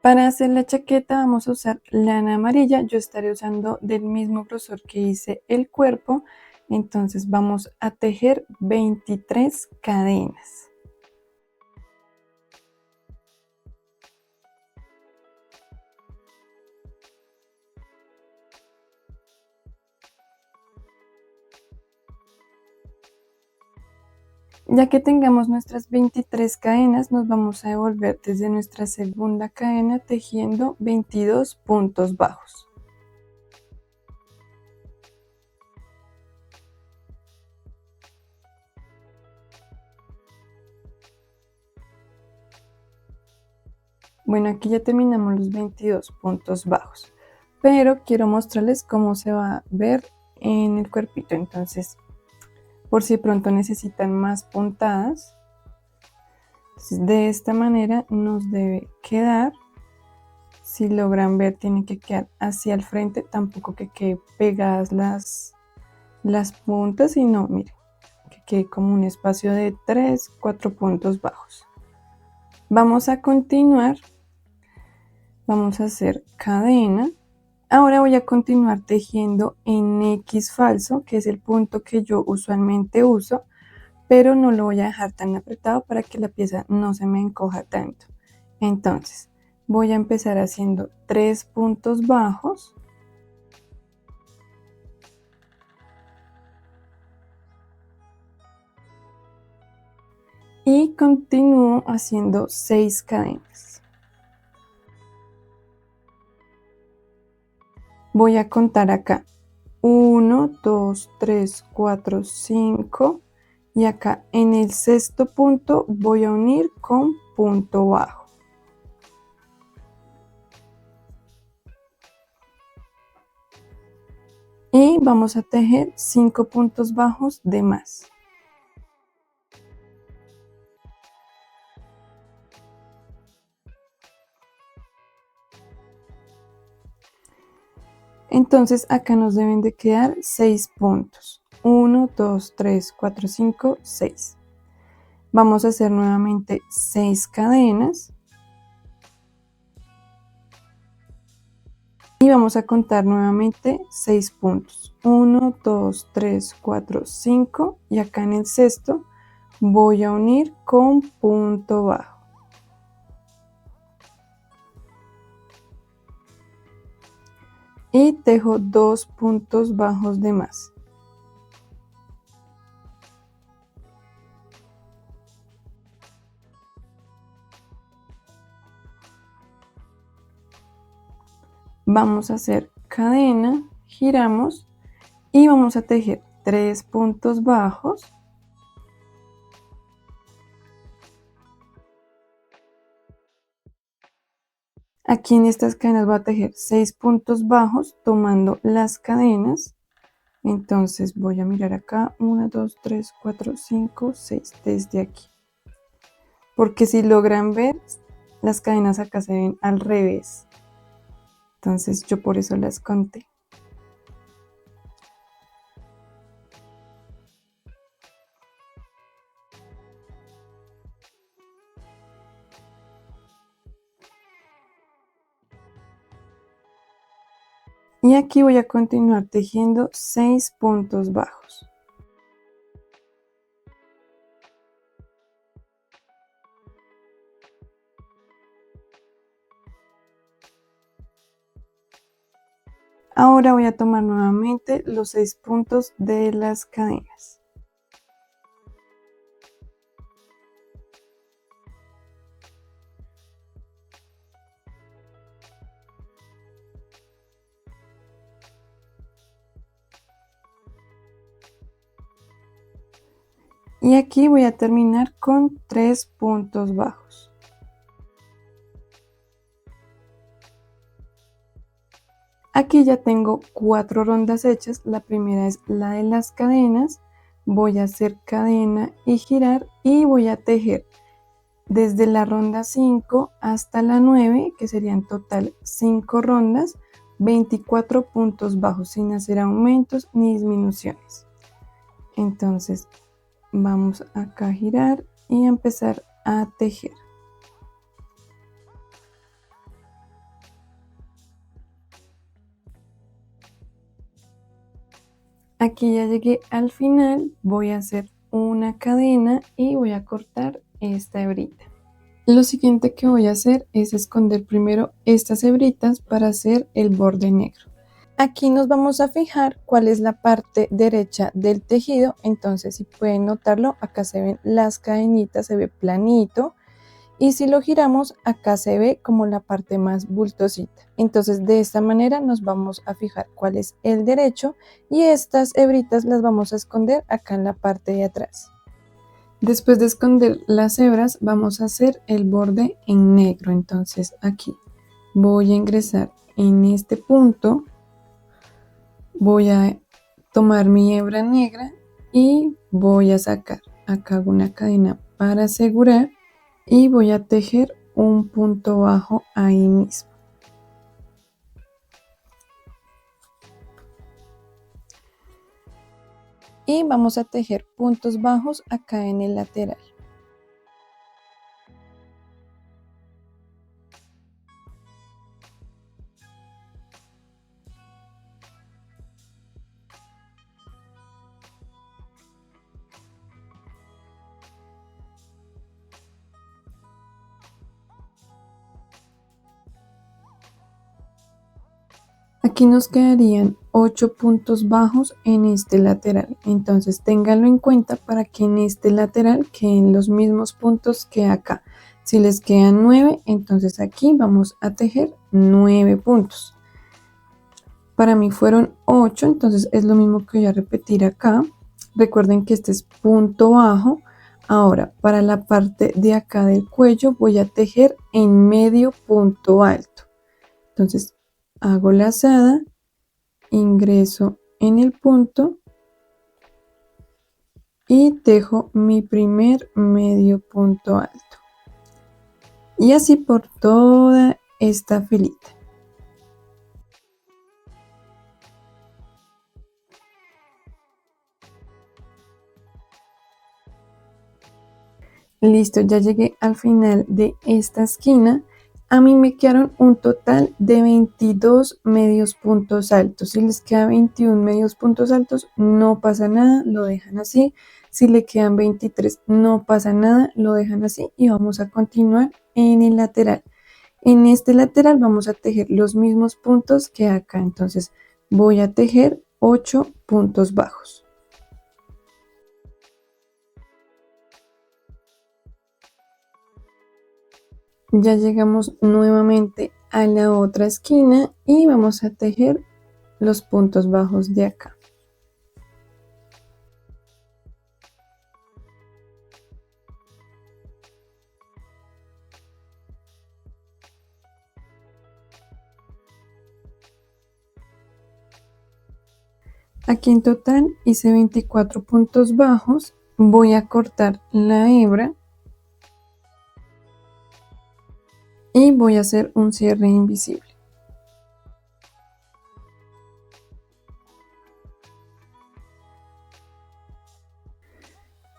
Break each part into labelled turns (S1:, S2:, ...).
S1: Para hacer la chaqueta vamos a usar lana amarilla. Yo estaré usando del mismo grosor que hice el cuerpo. Entonces vamos a tejer 23 cadenas. Ya que tengamos nuestras 23 cadenas, nos vamos a devolver desde nuestra segunda cadena tejiendo 22 puntos bajos. Bueno, aquí ya terminamos los 22 puntos bajos, pero quiero mostrarles cómo se va a ver en el cuerpito. Entonces, por si pronto necesitan más puntadas, entonces, de esta manera nos debe quedar. Si logran ver, tiene que quedar hacia el frente, tampoco que quede pegadas las puntas, sino miren, que quede como un espacio de 3-4 puntos bajos. Vamos a continuar, vamos a hacer cadena. Ahora voy a continuar tejiendo en X falso, que es el punto que yo usualmente uso, pero no lo voy a dejar tan apretado para que la pieza no se me encoja tanto. Entonces voy a empezar haciendo 3 puntos bajos y continúo haciendo 6 cadenas. Voy a contar acá 1, 2, 3, 4, 5 y acá en el sexto punto voy a unir con punto bajo. Y vamos a tejer 5 puntos bajos de más. Entonces acá nos deben de quedar 6 puntos. 1, 2, 3, 4, 5, 6. Vamos a hacer nuevamente 6 cadenas. Y vamos a contar nuevamente 6 puntos. 1, 2, 3, 4, 5. Y acá en el sexto voy a unir con punto bajo. Y tejo 2 puntos bajos de más. Vamos a hacer cadena, giramos y vamos a tejer 3 puntos bajos. Aquí en estas cadenas voy a tejer 6 puntos bajos tomando las cadenas. Entonces voy a mirar acá, 1, 2, 3, 4, 5, 6, desde aquí. Porque si logran ver, las cadenas acá se ven al revés. Entonces yo por eso las conté. Y aquí voy a continuar tejiendo 6 puntos bajos. Ahora voy a tomar nuevamente los 6 puntos de las cadenas. Y aquí voy a terminar con 3 puntos bajos. Aquí ya tengo 4 rondas hechas. La primera es la de las cadenas. Voy a hacer cadena y girar y voy a tejer desde la ronda 5 hasta la 9, que serían total 5 rondas, 24 puntos bajos sin hacer aumentos ni disminuciones. Entonces vamos acá a girar y a empezar a tejer. Aquí ya llegué al final, voy a hacer una cadena y voy a cortar esta hebrita. Lo siguiente que voy a hacer es esconder primero estas hebritas para hacer el borde negro. Aquí nos vamos a fijar cuál es la parte derecha del tejido, entonces si pueden notarlo, acá se ven las cadenitas, se ve planito, y si lo giramos acá se ve como la parte más bultosita. Entonces de esta manera nos vamos a fijar cuál es el derecho y estas hebritas las vamos a esconder acá en la parte de atrás. Después de esconder las hebras vamos a hacer el borde en negro, entonces aquí voy a ingresar en este punto, voy a tomar mi hebra negra y voy a sacar, acá hago una cadena para asegurar y voy a tejer un punto bajo ahí mismo. Y vamos a tejer puntos bajos acá en el lateral. Aquí nos quedarían 8 puntos bajos en este lateral, entonces ténganlo en cuenta para que en este lateral queden los mismos puntos que acá. Si les quedan 9, entonces aquí vamos a tejer 9 puntos. Para mí fueron 8, entonces es lo mismo que voy a repetir acá. Recuerden que este es punto bajo. Ahora, para la parte de acá del cuello voy a tejer en medio punto alto. Entonces, hago lazada, ingreso en el punto y tejo mi primer medio punto alto. Y así por toda esta filita. Listo, ya llegué al final de esta esquina. A mí me quedaron un total de 22 medios puntos altos. Si les queda 21 medios puntos altos, no pasa nada, lo dejan así. Si le quedan 23, no pasa nada, lo dejan así. Y vamos a continuar en el lateral. En este lateral vamos a tejer los mismos puntos que acá. Entonces voy a tejer 8 puntos bajos. Ya llegamos nuevamente a la otra esquina y vamos a tejer los puntos bajos de acá. Aquí en total hice 24 puntos bajos. Voy a cortar la hebra y voy a hacer un cierre invisible.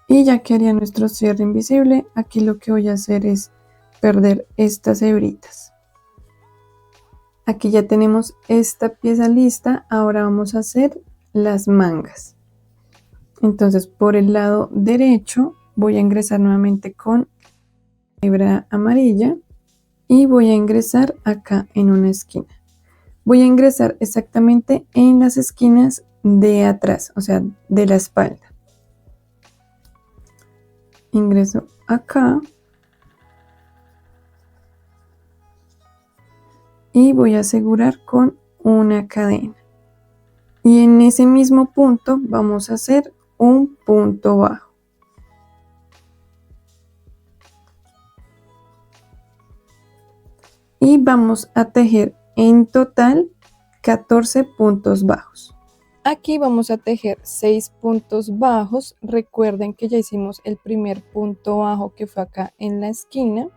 S1: Y ya que haría nuestro cierre invisible, aquí lo que voy a hacer es perder estas hebritas. Aquí ya tenemos esta pieza lista, ahora vamos a hacer las mangas. Entonces por el lado derecho voy a ingresar nuevamente con hebra amarilla y voy a ingresar acá en una esquina. Voy a ingresar exactamente en las esquinas de atrás, o sea, de la espalda. Ingreso acá y voy a asegurar con una cadena. Y en ese mismo punto vamos a hacer un punto bajo. Y vamos a tejer en total 14 puntos bajos. Aquí vamos a tejer 6 puntos bajos. Recuerden que ya hicimos el primer punto bajo que fue acá en la esquina.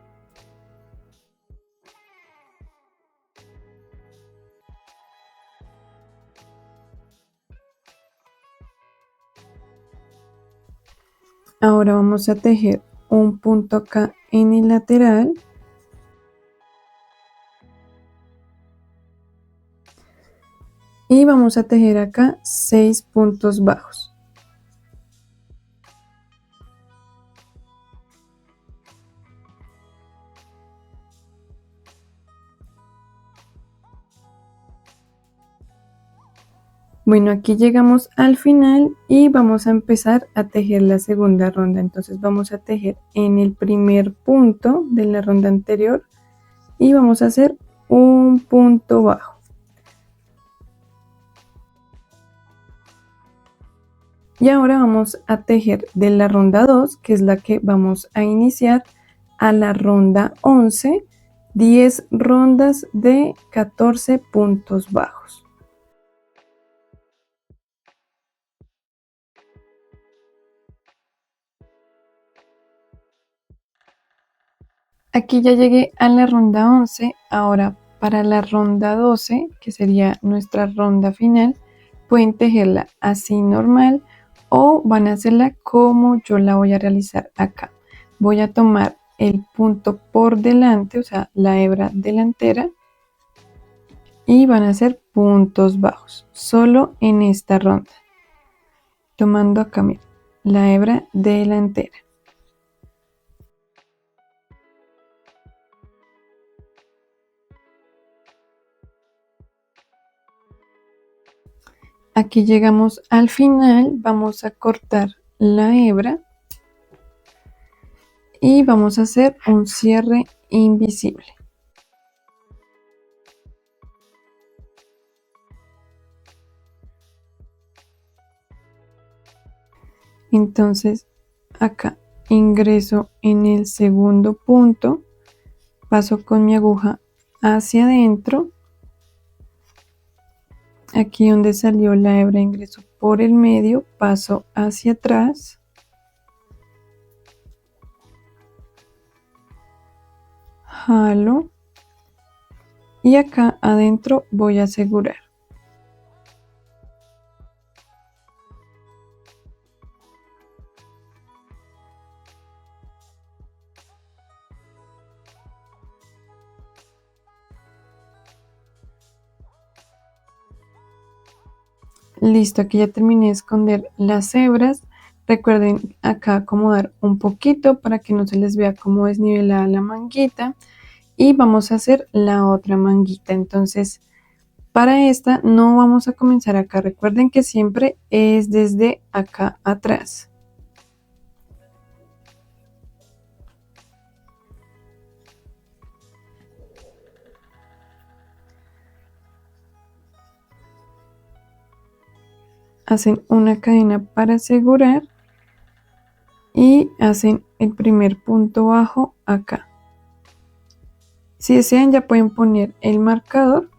S1: Ahora vamos a tejer un punto acá en el lateral. y vamos a tejer acá 6 puntos bajos. Bueno, aquí llegamos al final y vamos a empezar a tejer la segunda ronda. Entonces vamos a tejer en el primer punto de la ronda anterior y vamos a hacer un punto bajo. Y ahora vamos a tejer de la ronda 2, que es la que vamos a iniciar, a la ronda 11, 10 rondas de 14 puntos bajos. Aquí ya llegué a la ronda 11, ahora para la ronda 12, que sería nuestra ronda final, pueden tejerla así normal o van a hacerla como yo la voy a realizar acá. Voy a tomar el punto por delante, o sea, la hebra delantera, y van a hacer puntos bajos, solo en esta ronda, tomando acá mira, la hebra delantera. Aquí llegamos al final, vamos a cortar la hebra y vamos a hacer un cierre invisible. Entonces acá ingreso en el segundo punto, paso con mi aguja hacia adentro, aquí donde salió la hebra ingreso por el medio, paso hacia atrás, jalo y acá adentro voy a asegurar. Listo, aquí ya terminé de esconder las hebras. Recuerden acá acomodar un poquito para que no se les vea como desnivelada la manguita. Y vamos a hacer la otra manguita. Entonces, para esta no vamos a comenzar acá. Recuerden que siempre es desde acá atrás. Hacen una cadena para asegurar y hacen el primer punto bajo acá. Si desean ya pueden poner el marcador.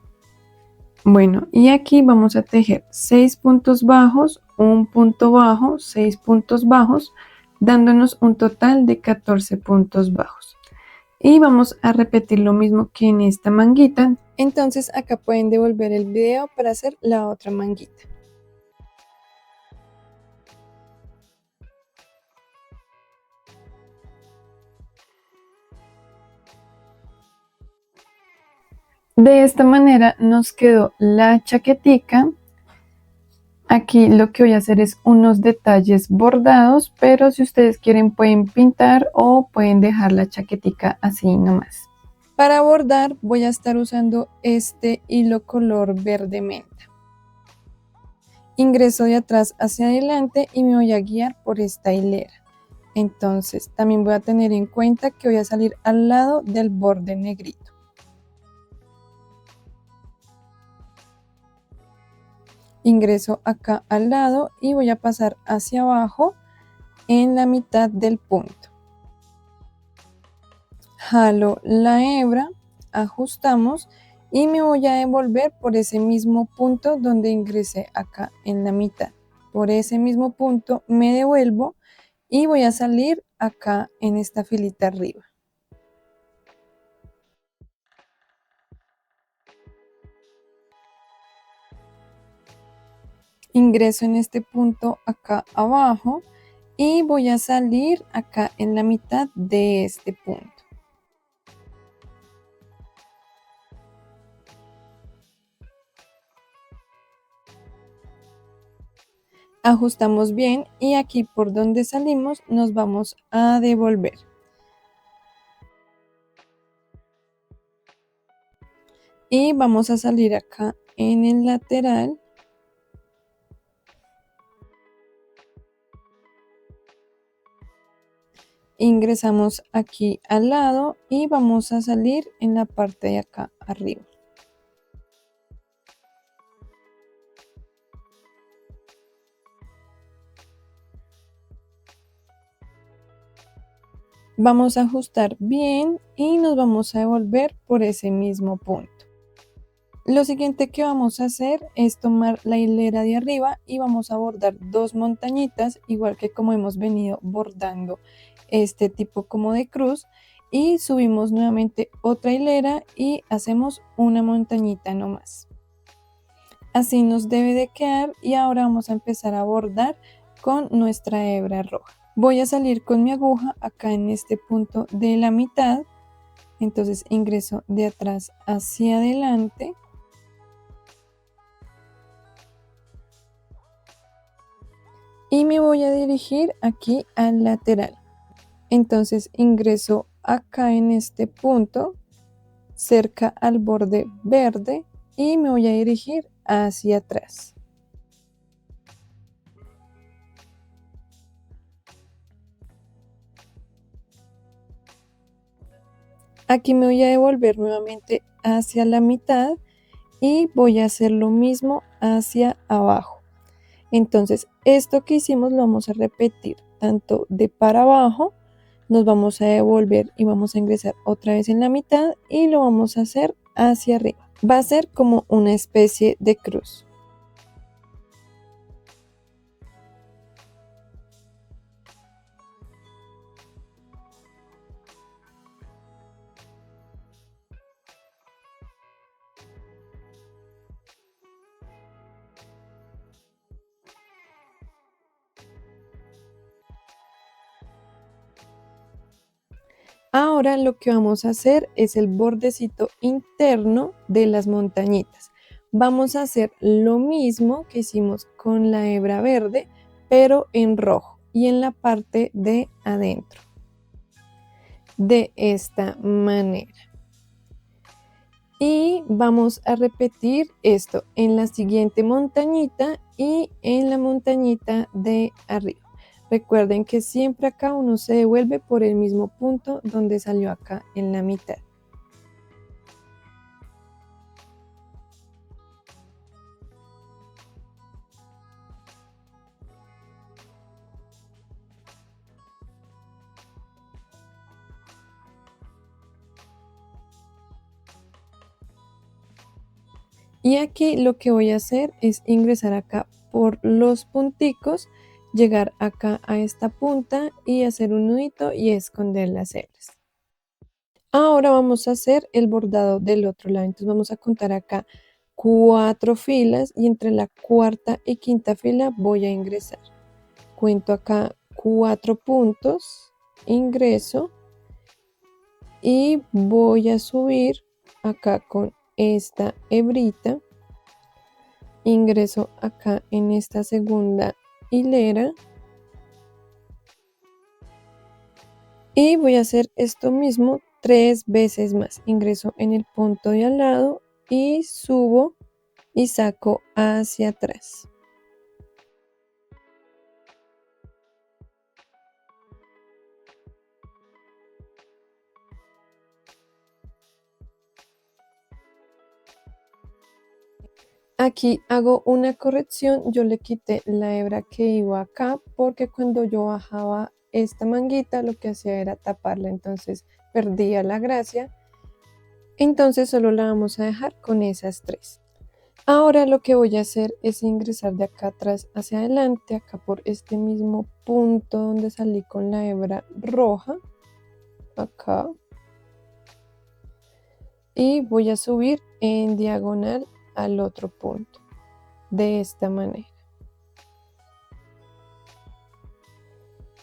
S1: Bueno, y aquí vamos a tejer 6 puntos bajos, un punto bajo, 6 puntos bajos, dándonos un total de 14 puntos bajos. Y vamos a repetir lo mismo que en esta manguita. Entonces acá pueden devolver el video para hacer la otra manguita. De esta manera nos quedó la chaquetica. Aquí lo que voy a hacer es unos detalles bordados, pero si ustedes quieren pueden pintar o pueden dejar la chaquetica así nomás. Para bordar voy a estar usando este hilo color verde menta. Ingreso de atrás hacia adelante y me voy a guiar por esta hilera. Entonces también voy a tener en cuenta que voy a salir al lado del borde negrito. Ingreso acá al lado y voy a pasar hacia abajo en la mitad del punto. Jalo la hebra, ajustamos y me voy a devolver por ese mismo punto donde ingresé acá en la mitad. Por ese mismo punto me devuelvo y voy a salir acá en esta filita arriba. Ingreso en este punto acá abajo y voy a salir acá en la mitad de este punto. Ajustamos bien y aquí por donde salimos nos vamos a devolver. Y vamos a salir acá en el lateral. Ingresamos aquí al lado y vamos a salir en la parte de acá arriba. Vamos a ajustar bien y nos vamos a devolver por ese mismo punto. Lo siguiente que vamos a hacer es tomar la hilera de arriba y vamos a bordar 2 montañitas, igual que como hemos venido bordando este tipo como de cruz, y subimos nuevamente otra hilera y hacemos una montañita nomás. Así nos debe de quedar y ahora vamos a empezar a bordar con nuestra hebra roja. Voy a salir con mi aguja acá en este punto de la mitad, entonces ingreso de atrás hacia adelante. Y me voy a dirigir aquí al lateral. Entonces ingreso acá en este punto, cerca al borde verde, y me voy a dirigir hacia atrás. Aquí me voy a devolver nuevamente hacia la mitad y voy a hacer lo mismo hacia abajo. Entonces esto que hicimos lo vamos a repetir tanto de para abajo, nos vamos a devolver y vamos a ingresar otra vez en la mitad y lo vamos a hacer hacia arriba. Va a ser como una especie de cruz. Ahora lo que vamos a hacer es el bordecito interno de las montañitas. Vamos a hacer lo mismo que hicimos con la hebra verde, pero en rojo y en la parte de adentro. De esta manera. Y vamos a repetir esto en la siguiente montañita y en la montañita de arriba. Recuerden que siempre acá uno se devuelve por el mismo punto donde salió acá en la mitad. Y aquí lo que voy a hacer es ingresar acá por los punticos, llegar acá a esta punta y hacer un nudito y esconder las hebras. Ahora vamos a hacer el bordado del otro lado. Entonces vamos a contar acá 4 filas y entre la cuarta y quinta fila voy a ingresar. Cuento acá 4 puntos, ingreso y voy a subir acá con esta hebrita. Ingreso acá en esta segunda hilera y voy a hacer esto mismo 3 veces más. Ingreso en el punto de al lado y subo y saco hacia atrás. Aquí hago una corrección, yo le quité la hebra que iba acá porque cuando yo bajaba esta manguita lo que hacía era taparla, entonces perdía la gracia. Entonces solo la vamos a dejar con esas 3. Ahora lo que voy a hacer es ingresar de acá atrás hacia adelante, acá por este mismo punto donde salí con la hebra roja, acá. Y voy a subir en diagonal al otro punto, de esta manera.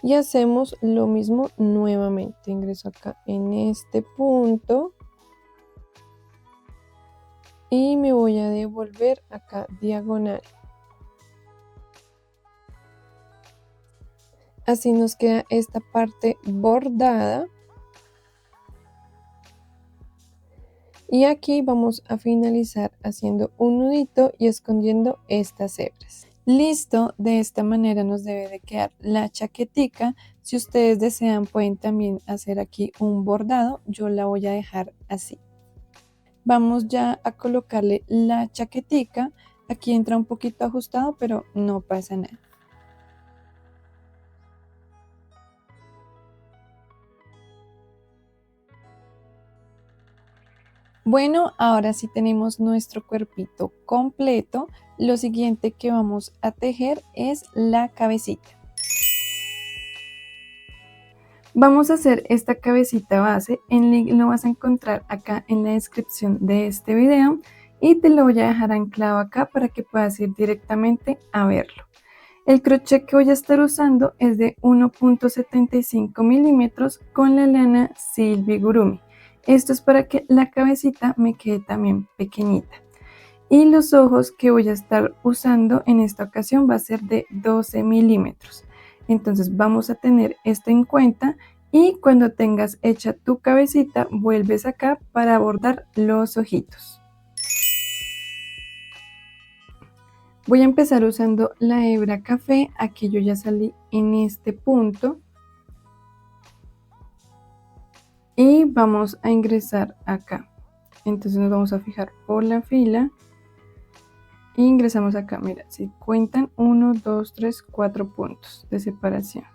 S1: Y hacemos lo mismo nuevamente, ingreso acá en este punto y me voy a devolver acá diagonal. Así nos queda esta parte bordada. Y aquí vamos a finalizar haciendo un nudito y escondiendo estas hebras. Listo, de esta manera nos debe de quedar la chaquetica. Si ustedes desean pueden también hacer aquí un bordado, yo la voy a dejar así. Vamos ya a colocarle la chaquetica. Aquí entra un poquito ajustado, pero no pasa nada. Bueno, ahora sí tenemos nuestro cuerpito completo. Lo siguiente que vamos a tejer es la cabecita. Vamos a hacer esta cabecita base, el link lo vas a encontrar acá en la descripción de este video y te lo voy a dejar anclado acá para que puedas ir directamente a verlo. El crochet que voy a estar usando es de 1.75 milímetros con la lana Silvi Gurumi. Esto es para que la cabecita me quede también pequeñita. Y los ojos que voy a estar usando en esta ocasión va a ser de 12 milímetros. Entonces vamos a tener esto en cuenta y cuando tengas hecha tu cabecita vuelves acá para bordar los ojitos. Voy a empezar usando la hebra café. Aquí yo ya salí en este punto y vamos a ingresar acá. Entonces nos vamos a fijar por la fila e ingresamos acá. Mira, si cuentan 1, 2, 3, 4 puntos de separación.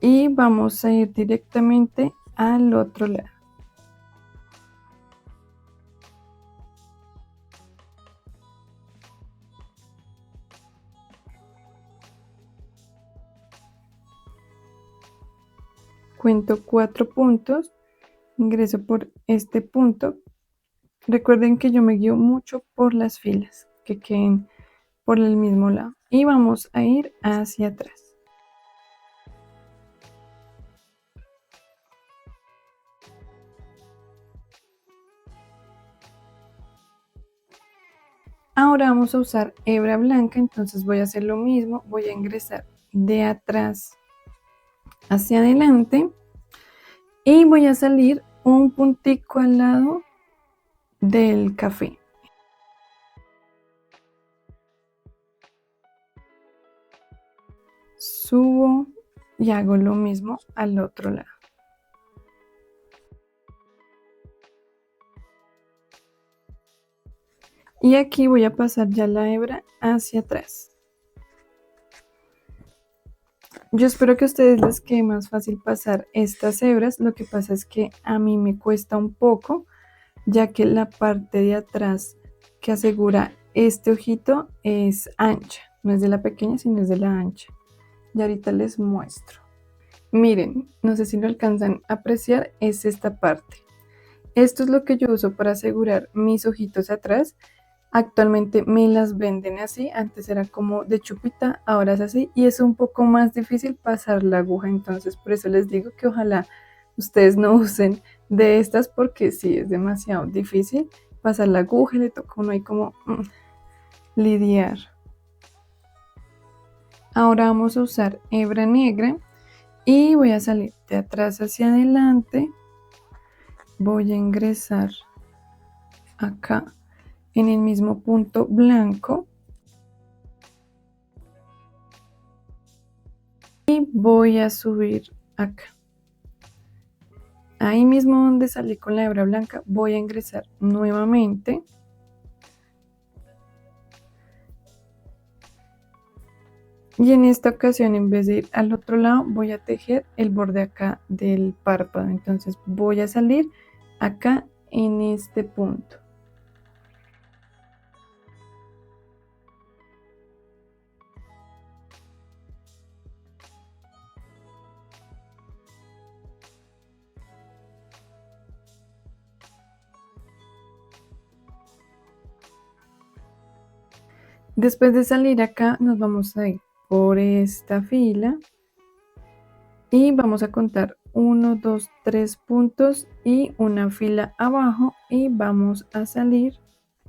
S1: Y vamos a ir directamente al otro lado. Cuento 4 puntos, ingreso por este punto. Recuerden que yo me guío mucho por las filas que queden por el mismo lado y vamos a ir hacia atrás. Ahora vamos a usar hebra blanca, entonces voy a hacer lo mismo, voy a ingresar de atrás hacia adelante y voy a salir un puntico al lado del café. Subo y hago lo mismo al otro lado. Y aquí voy a pasar ya la hebra hacia atrás. Yo espero que a ustedes les quede más fácil pasar estas hebras. Lo que pasa es que a mí me cuesta un poco, ya que la parte de atrás que asegura este ojito es ancha. No es de la pequeña, sino es de la ancha. Y ahorita les muestro. Miren, no sé si lo alcanzan a apreciar, es esta parte. Esto es lo que yo uso para asegurar mis ojitos atrás. Actualmente me las venden así, antes era como de chupita, ahora es así y es un poco más difícil pasar la aguja, entonces por eso les digo que ojalá ustedes no usen de estas porque sí es demasiado difícil pasar la aguja, le toca a uno ahí como lidiar. Ahora vamos a usar hebra negra y voy a salir de atrás hacia adelante, voy a ingresar acá en el mismo punto blanco y voy a subir acá. Ahí mismo donde salí con la hebra blanca voy a ingresar nuevamente y en esta ocasión en vez de ir al otro lado voy a tejer el borde acá del párpado, entonces voy a salir acá en este punto. Después de salir acá nos vamos a ir por esta fila y vamos a contar 1, 2, 3 puntos y una fila abajo y vamos a salir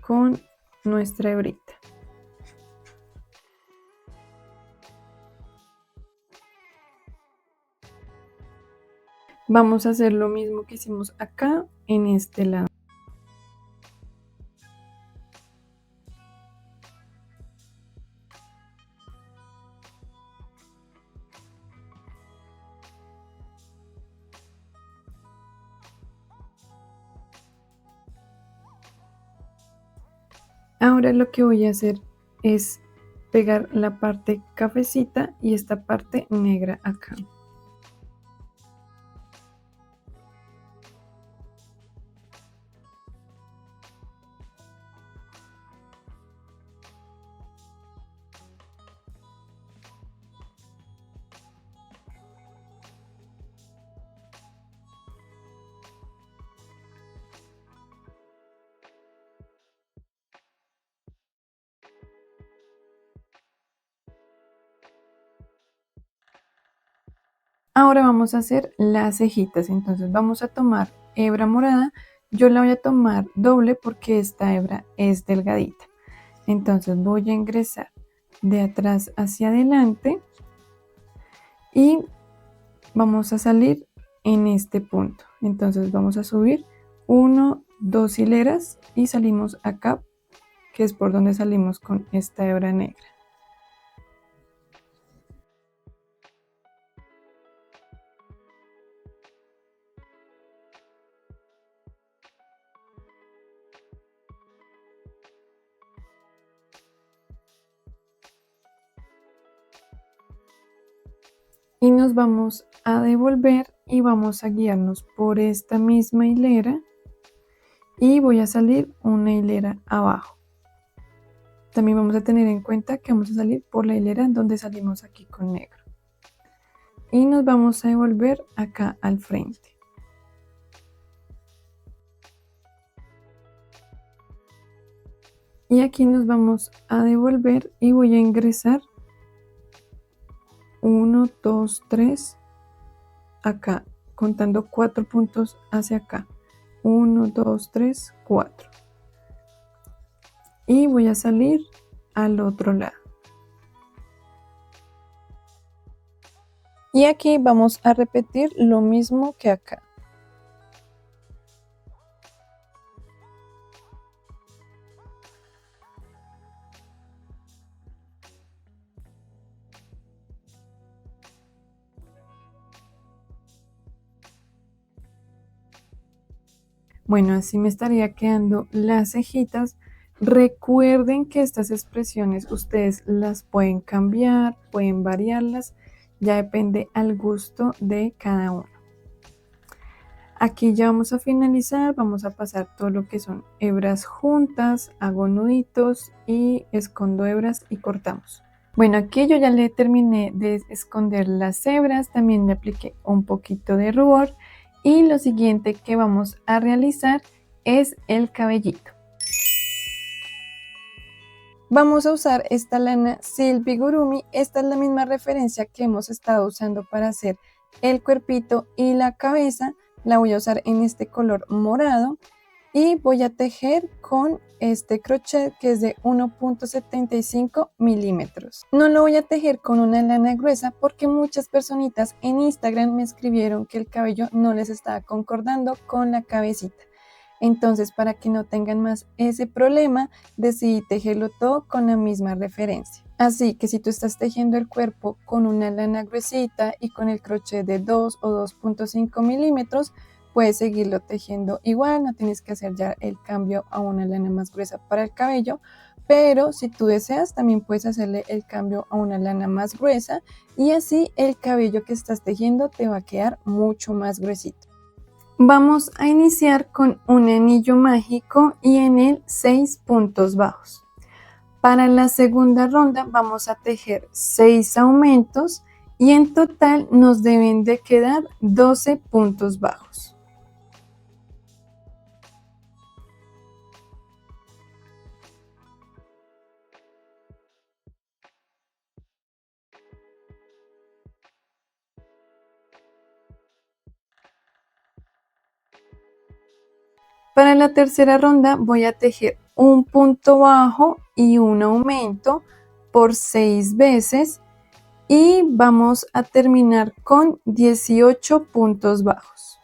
S1: con nuestra hebrita. Vamos a hacer lo mismo que hicimos acá en este lado. Ahora lo que voy a hacer es pegar la parte cafecita y esta parte negra acá. Ahora vamos a hacer las cejitas, entonces vamos a tomar hebra morada. Yo la voy a tomar doble porque esta hebra es delgadita. Entonces voy a ingresar de atrás hacia adelante y vamos a salir en este punto. Entonces vamos a subir 1, 2 hileras y salimos acá, que es por donde salimos con esta hebra negra. Y nos vamos a devolver y vamos a guiarnos por esta misma hilera y voy a salir una hilera abajo. También vamos a tener en cuenta que vamos a salir por la hilera donde salimos aquí con negro. Y nos vamos a devolver acá al frente. Y aquí nos vamos a devolver y voy a ingresar 1, 2, 3 acá, contando 4 puntos hacia acá. 1, 2, 3, 4. Y voy a salir al otro lado. Y aquí vamos a repetir lo mismo que acá. Bueno, así me estaría quedando las cejitas. Recuerden que estas expresiones ustedes las pueden cambiar, pueden variarlas, ya depende al gusto de cada uno. Aquí ya vamos a finalizar, vamos a pasar todo lo que son hebras juntas, hago nuditos y escondo hebras y cortamos. Bueno, aquí yo ya le terminé de esconder las hebras, también le apliqué un poquito de rubor y lo siguiente que vamos a realizar es el cabellito. Vamos a usar esta lana Silk Bigurumi, esta es la misma referencia que hemos estado usando para hacer el cuerpito y la cabeza. La voy a usar en este color morado y voy a tejer con este crochet que es de 1.75 milímetros. No lo voy a tejer con una lana gruesa porque muchas personitas en Instagram me escribieron que el cabello no les estaba concordando con la cabecita. Entonces, para que no tengan más ese problema, decidí tejerlo todo con la misma referencia. Así que si tú estás tejiendo el cuerpo con una lana gruesita y con el crochet de 2 o 2.5 milímetros, puedes seguirlo tejiendo igual, no tienes que hacer ya el cambio a una lana más gruesa para el cabello, pero si tú deseas también puedes hacerle el cambio a una lana más gruesa y así el cabello que estás tejiendo te va a quedar mucho más gruesito. Vamos a iniciar con un anillo mágico y en él 6 puntos bajos. Para la segunda ronda vamos a tejer 6 aumentos y en total nos deben de quedar 12 puntos bajos. Para la tercera ronda voy a tejer un punto bajo y un aumento por 6 veces y vamos a terminar con 18 puntos bajos.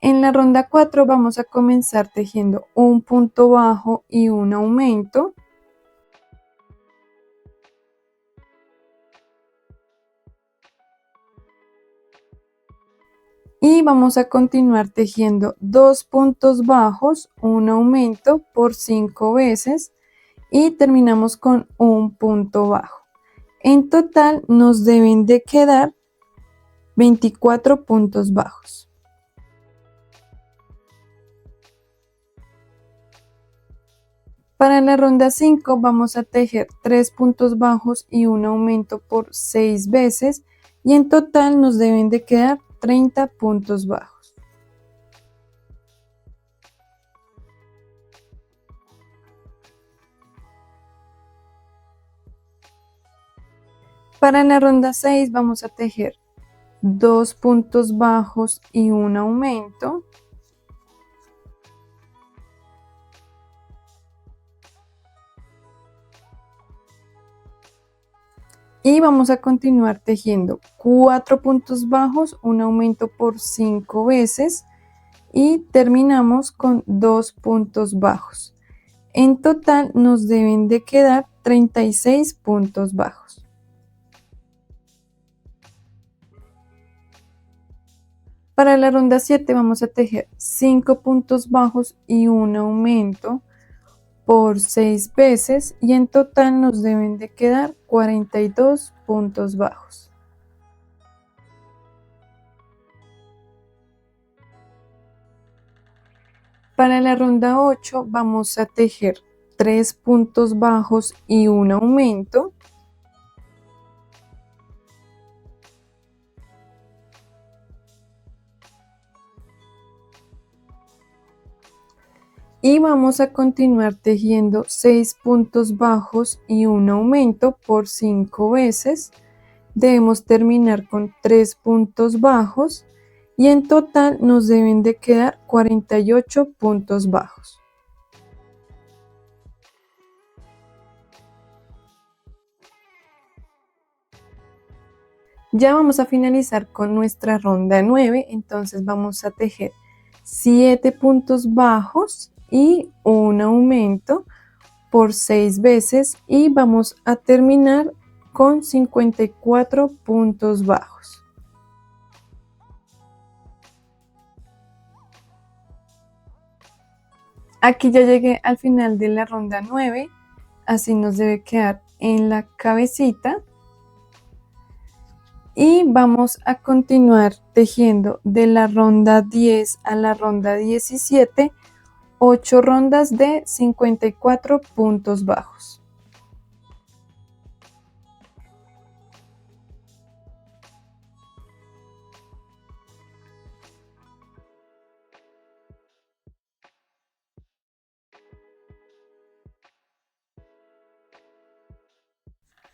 S1: En la ronda 4 vamos a comenzar tejiendo un punto bajo y un aumento. Y vamos a continuar tejiendo 2 puntos bajos, un aumento por 5 veces y terminamos con un punto bajo. En total nos deben de quedar 24 puntos bajos. Para la ronda 5 vamos a tejer 3 puntos bajos y un aumento por 6 veces y en total nos deben de quedar 30 puntos bajos. Para la ronda 6 vamos a tejer 2 puntos bajos y un aumento. Y vamos a continuar tejiendo 4 puntos bajos, un aumento por 5 veces y terminamos con 2 puntos bajos. En total nos deben de quedar 36 puntos bajos. Para la ronda 7 vamos a tejer 5 puntos bajos y un aumento por 6 veces y en total nos deben de quedar 42 puntos bajos. Para la ronda 8 vamos a tejer 3 puntos bajos y un aumento. Y vamos a continuar tejiendo 6 puntos bajos y un aumento por 5 veces. Debemos terminar con 3 puntos bajos y en total nos deben de quedar 48 puntos bajos. Ya vamos a finalizar con nuestra ronda 9, entonces vamos a tejer 7 puntos bajos y un aumento por 6 veces y vamos a terminar con 54 puntos bajos. Aquí ya llegué al final de la ronda 9, así nos debe quedar en la cabecita. Y vamos a continuar tejiendo de la ronda 10 a la ronda 17, 8 rondas de 54 puntos bajos.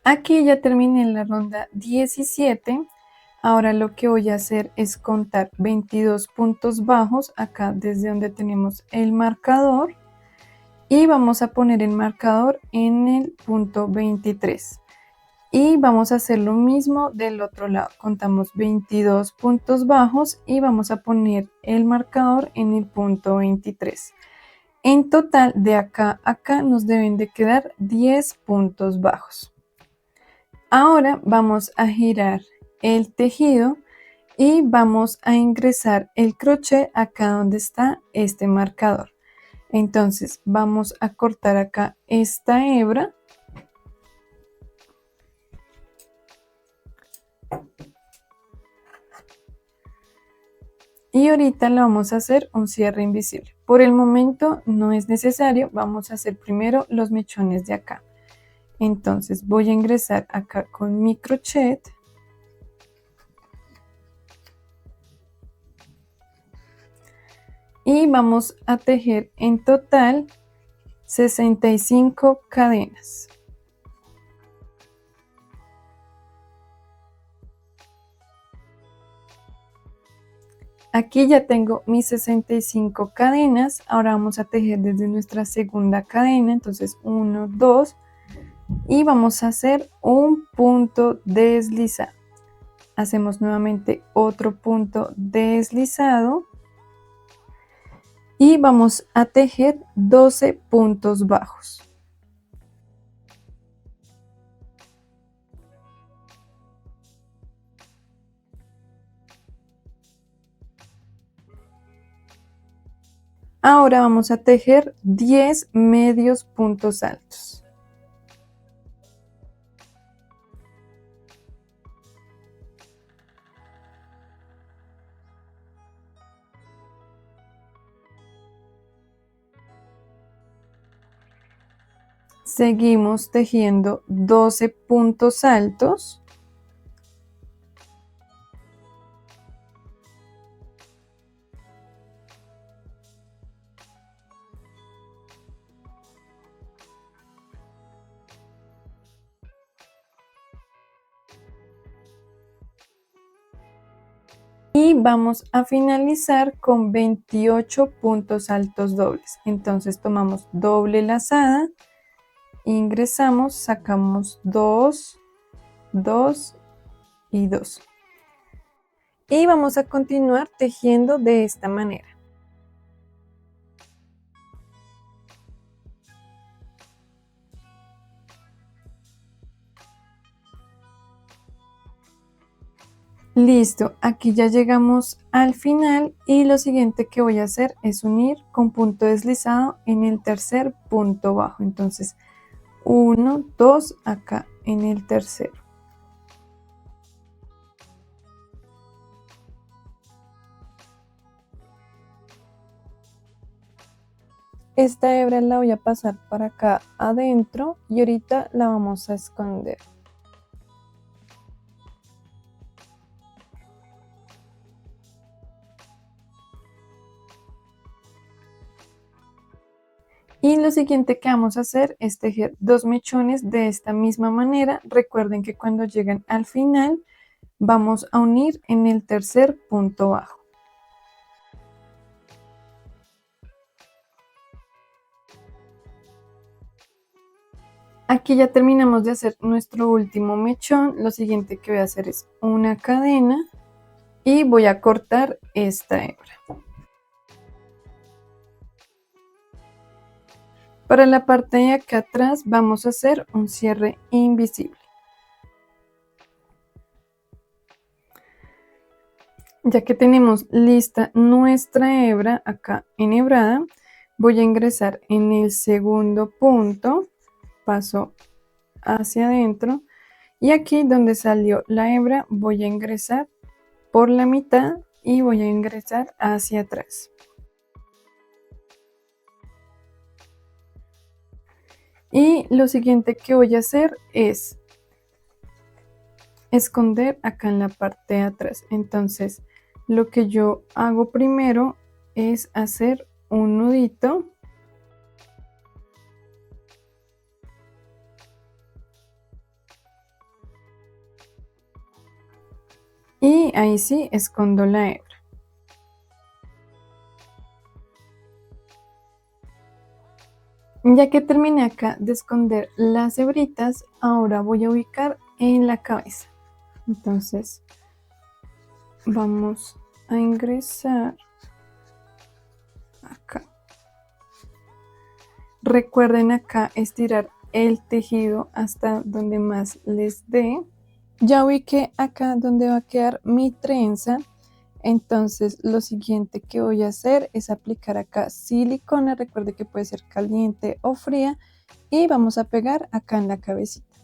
S1: Aquí ya terminé la ronda 17. Ahora lo que voy a hacer es contar 22 puntos bajos acá desde donde tenemos el marcador y vamos a poner el marcador en el punto 23 y vamos a hacer lo mismo del otro lado. Contamos 22 puntos bajos y vamos a poner el marcador en el punto 23. En total de acá a acá nos deben de quedar 10 puntos bajos. Ahora vamos a girar el tejido y vamos a ingresar el crochet acá donde está este marcador. Entonces vamos a cortar acá esta hebra y ahorita le vamos a hacer un cierre invisible. Por el momento no es necesario, vamos a hacer primero los mechones de acá. Entonces voy a ingresar acá con mi crochet y vamos a tejer en total 65 cadenas. Aquí ya tengo mis 65 cadenas. Ahora vamos a tejer desde nuestra segunda cadena. Entonces 1, 2 y vamos a hacer un punto deslizado. Hacemos nuevamente otro punto deslizado y vamos a tejer 12 puntos bajos. Ahora vamos a tejer 10 medios puntos altos. Seguimos tejiendo 12 puntos altos. Y vamos a finalizar con 28 puntos altos dobles. Entonces tomamos doble lazada, ingresamos, sacamos 2, 2 y 2. Y vamos a continuar tejiendo de esta manera. Listo, aquí ya llegamos al final y lo siguiente que voy a hacer es unir con punto deslizado en el tercer punto bajo. Entonces 1, 2 acá en el tercero. Esta hebra la voy a pasar para acá adentro y ahorita la vamos a esconder. Y lo siguiente que vamos a hacer es tejer 2 mechones de esta misma manera. Recuerden que cuando lleguen al final vamos a unir en el tercer punto bajo. Aquí ya terminamos de hacer nuestro último mechón. Lo siguiente que voy a hacer es una cadena y voy a cortar esta hebra. Para la parte de acá atrás vamos a hacer un cierre invisible. Ya que tenemos lista nuestra hebra acá enhebrada, voy a ingresar en el segundo punto, paso hacia adentro y aquí donde salió la hebra voy a ingresar por la mitad y voy a ingresar hacia atrás. Y lo siguiente que voy a hacer es esconder acá en la parte de atrás. Entonces lo que yo hago primero es hacer un nudito y ahí sí escondo la hebra. Ya que terminé acá de esconder las hebritas, ahora voy a ubicar en la cabeza. Entonces vamos a ingresar acá. Recuerden acá estirar el tejido hasta donde más les dé. Ya ubiqué acá donde va a quedar mi trenza. Entonces lo siguiente que voy a hacer es aplicar acá silicona. Recuerde que puede ser caliente o fría. Y vamos a pegar acá en la cabecita.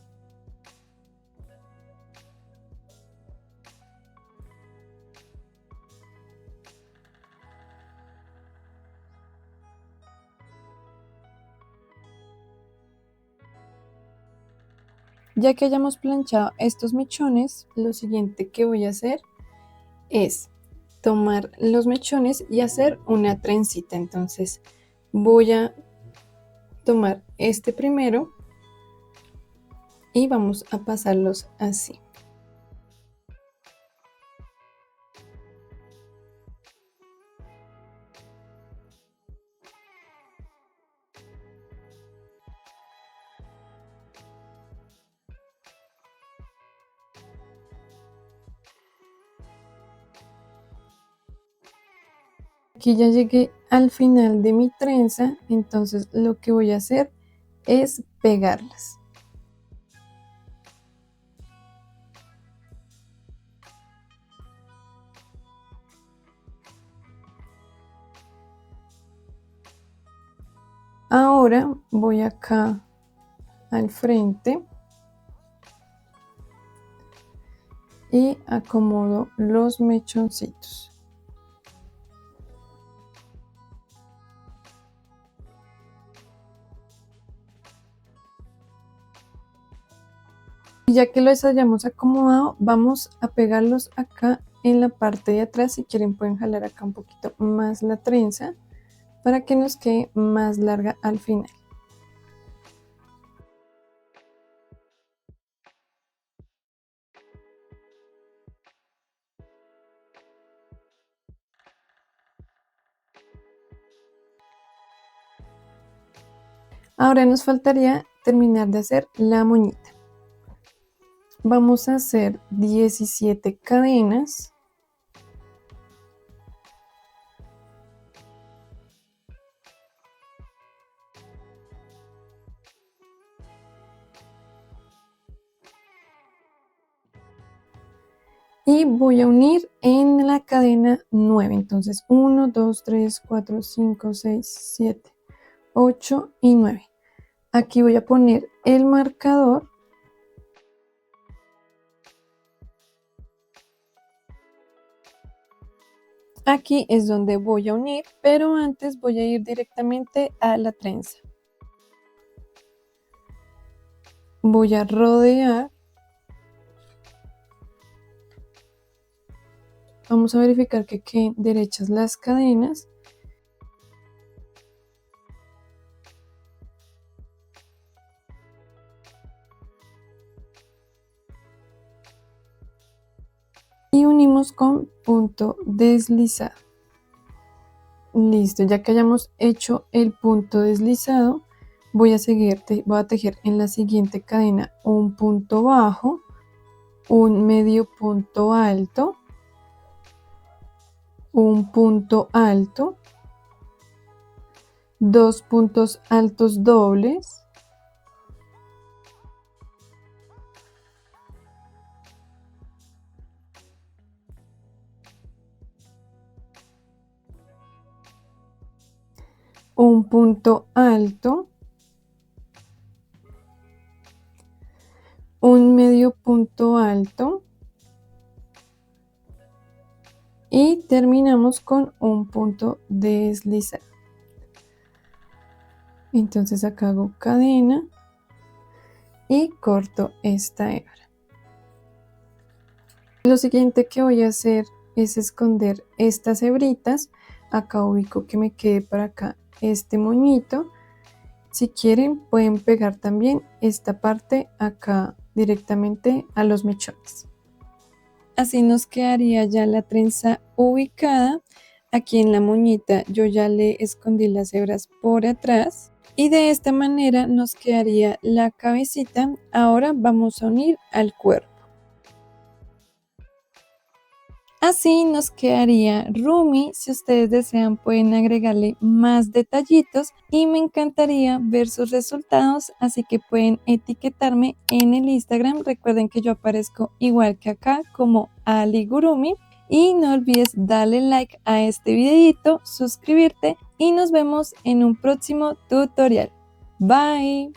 S1: Ya que hayamos planchado estos mechones, lo siguiente que voy a hacer es tomar los mechones y hacer una trencita. Entonces voy a tomar este primero y vamos a pasarlos así. aquí ya llegué al final de mi trenza, entonces lo que voy a hacer es pegarlas. Ahora voy acá al frente y acomodo los mechoncitos. Y ya que los hayamos acomodado, vamos a pegarlos acá en la parte de atrás. Si quieren pueden jalar acá un poquito más la trenza para que nos quede más larga al final. Ahora nos faltaría terminar de hacer la moñita. Vamos a hacer 17 cadenas. Y voy a unir en la cadena 9. Entonces 1, 2, 3, 4, 5, 6, 7, 8 y 9. Aquí voy a poner el marcador. Aquí es donde voy a unir, pero antes voy a ir directamente a la trenza. Voy a rodear. Vamos a verificar que queden derechas las cadenas. Y unimos con punto deslizado. Listo, ya que hayamos hecho el punto deslizado, voy a tejer en la siguiente cadena un punto bajo, un medio punto alto, un punto alto, dos puntos altos dobles, un punto alto, un medio punto alto y terminamos con un punto deslizado. Entonces acá hago cadena y corto esta hebra. Lo siguiente que voy a hacer es esconder estas hebritas. Acá ubico que me quede para acá este moñito. Si quieren pueden pegar también esta parte acá directamente a los mechones. Así nos quedaría ya la trenza ubicada. Aquí en la moñita yo ya le escondí las hebras por atrás. Y de esta manera nos quedaría la cabecita. Ahora vamos a unir al cuerpo. Así nos quedaría Rumi. Si ustedes desean pueden agregarle más detallitos y me encantaría ver sus resultados, así que pueden etiquetarme en el Instagram. Recuerden que yo aparezco igual que acá como Aligurumi y no olvides darle like a este videito, suscribirte y nos vemos en un próximo tutorial. Bye.